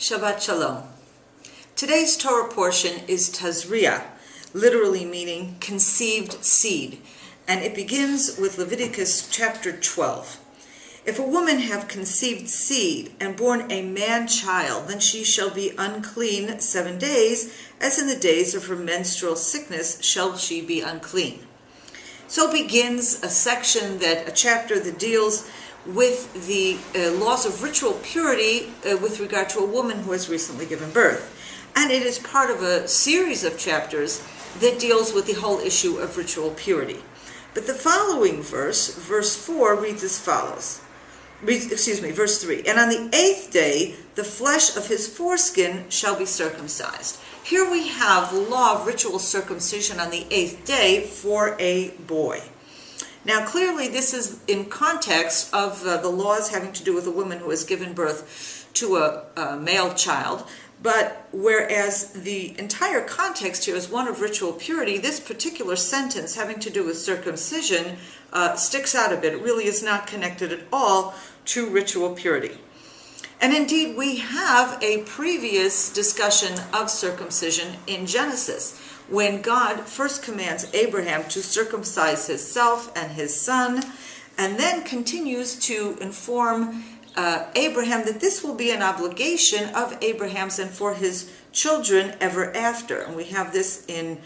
Shabbat Shalom. Today's Torah portion is Tazria, literally meaning conceived seed, and it begins with Leviticus chapter 12. If a woman have conceived seed and born a man-child, then she shall be unclean 7 days, as in the days of her menstrual sickness shall she be unclean. So begins a chapter that deals with the laws of ritual purity with regard to a woman who has recently given birth. And it is part of a series of chapters that deals with the whole issue of ritual purity. But the following verse 4, reads as follows. Verse 3. And on the 8th day, the flesh of his foreskin shall be circumcised. Here we have the law of ritual circumcision on the 8th day for a boy. Now, clearly, this is in context of the laws having to do with a woman who has given birth to a male child. But whereas the entire context here is one of ritual purity, this particular sentence having to do with circumcision sticks out a bit. It really is not connected at all to ritual purity. And indeed, we have a previous discussion of circumcision in Genesis, when God first commands Abraham to circumcise himself and his son, and then continues to inform Abraham that this will be an obligation of Abraham's and for his children ever after. And we have this in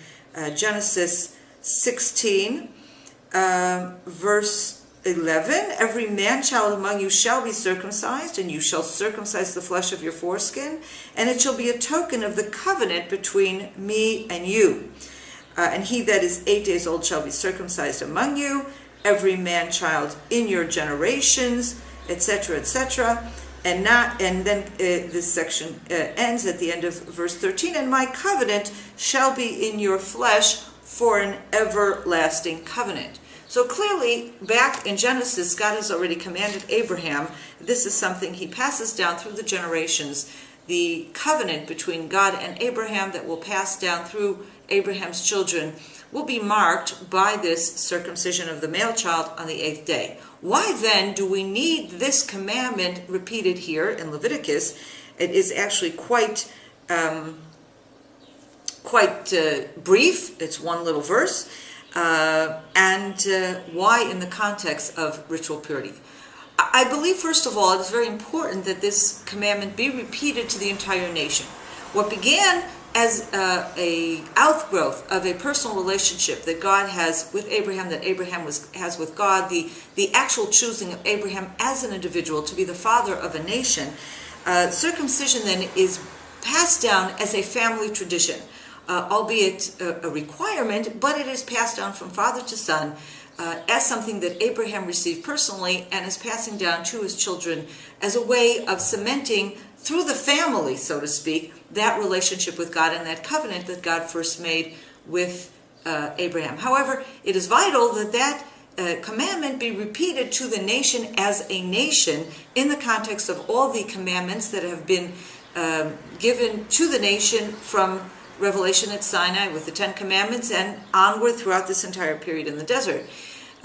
Genesis 16, verse 11. Every man-child among you shall be circumcised, and you shall circumcise the flesh of your foreskin, and it shall be a token of the covenant between me and you. And he that is 8 days old shall be circumcised among you, every man-child in your generations, etc., etc. And then this section ends at the end of verse 13. And my covenant shall be in your flesh for an everlasting covenant. So clearly, back in Genesis, God has already commanded Abraham. This is something he passes down through the generations. The covenant between God and Abraham that will pass down through Abraham's children will be marked by this circumcision of the male child on the 8th day. Why then do we need this commandment repeated here in Leviticus? It is actually quite brief. It's one little verse. And why in the context of ritual purity? I believe, first of all, it is very important that this commandment be repeated to the entire nation. What began as a outgrowth of a personal relationship that God has with Abraham, that Abraham has with God, the actual choosing of Abraham as an individual to be the father of a nation, circumcision then is passed down as a family tradition. Albeit a requirement, but it is passed down from father to son as something that Abraham received personally and is passing down to his children as a way of cementing through the family, so to speak, that relationship with God and that covenant that God first made with Abraham. However, it is vital that that commandment be repeated to the nation as a nation in the context of all the commandments that have been given to the nation from Revelation at Sinai with the 10 Commandments and onward throughout this entire period in the desert.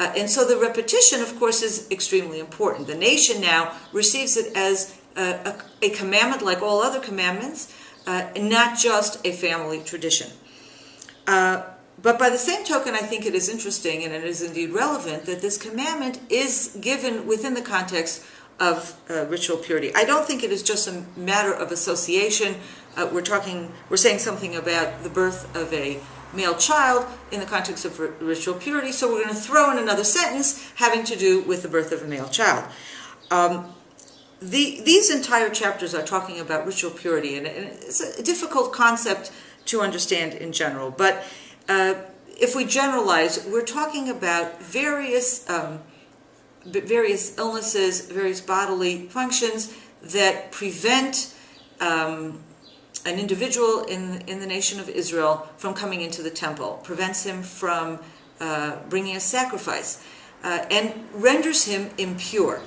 And so the repetition, of course, is extremely important. The nation now receives it as a commandment like all other commandments, and not just a family tradition. But by the same token, I think it is interesting, and it is indeed relevant, that this commandment is given within the context of ritual purity. I don't think it is just a matter of association. We're saying something about the birth of a male child in the context of ritual purity, so we're going to throw in another sentence having to do with the birth of a male child. These entire chapters are talking about ritual purity, and it's a difficult concept to understand in general. But if we generalize, we're talking about various illnesses, various bodily functions that prevent an individual in the nation of Israel from coming into the temple, prevents him from bringing a sacrifice, and renders him impure.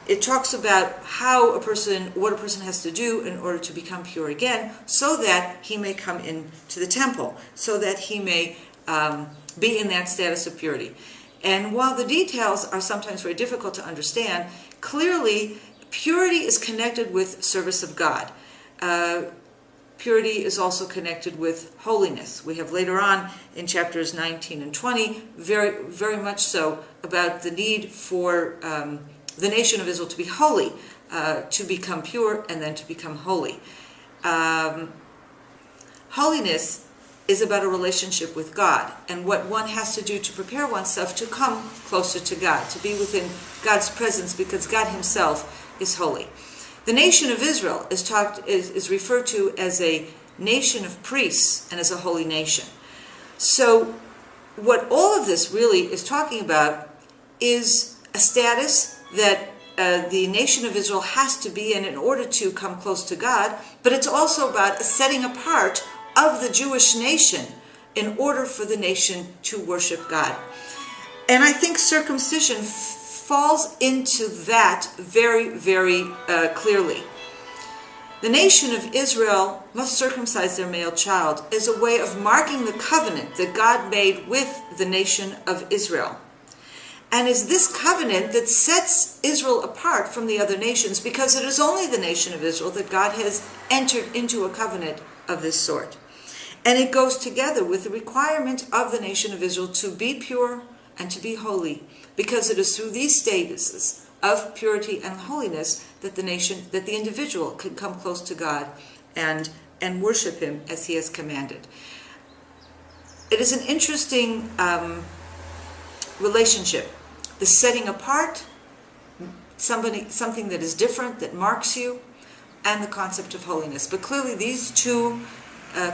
It talks about what a person has to do in order to become pure again, so that he may come into the temple, so that he may be in that status of purity. And while the details are sometimes very difficult to understand, clearly Purity is connected with service of God. Purity is also connected with holiness. We have later on in chapters 19 and 20, very, very much so, about the need for the nation of Israel to be holy, to become pure, and then to become holy. Holiness is about a relationship with God and what one has to do to prepare oneself to come closer to God, to be within God's presence, because God himself is holy. The nation of Israel is referred to as a nation of priests and as a holy nation. So what all of this really is talking about is a status that the nation of Israel has to be in order to come close to God, but it's also about a setting apart of the Jewish nation in order for the nation to worship God. And I think circumcision falls into that very, very clearly. The nation of Israel must circumcise their male child as a way of marking the covenant that God made with the nation of Israel. And is this covenant that sets Israel apart from the other nations, because it is only the nation of Israel that God has entered into a covenant of this sort. And it goes together with the requirement of the nation of Israel to be pure and to be holy, because it is through these statuses of purity and holiness that the individual can come close to God and worship him as he has commanded. It is an interesting relationship. The setting apart, something that is different, that marks you, and the concept of holiness. But clearly these two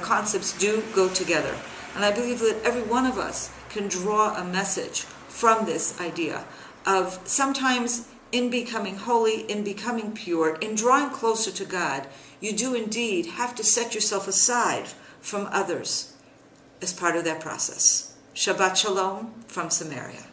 concepts do go together. And I believe that every one of us can draw a message from this idea of sometimes in becoming holy, in becoming pure, in drawing closer to God, you do indeed have to set yourself aside from others as part of that process. Shabbat Shalom from Samaria.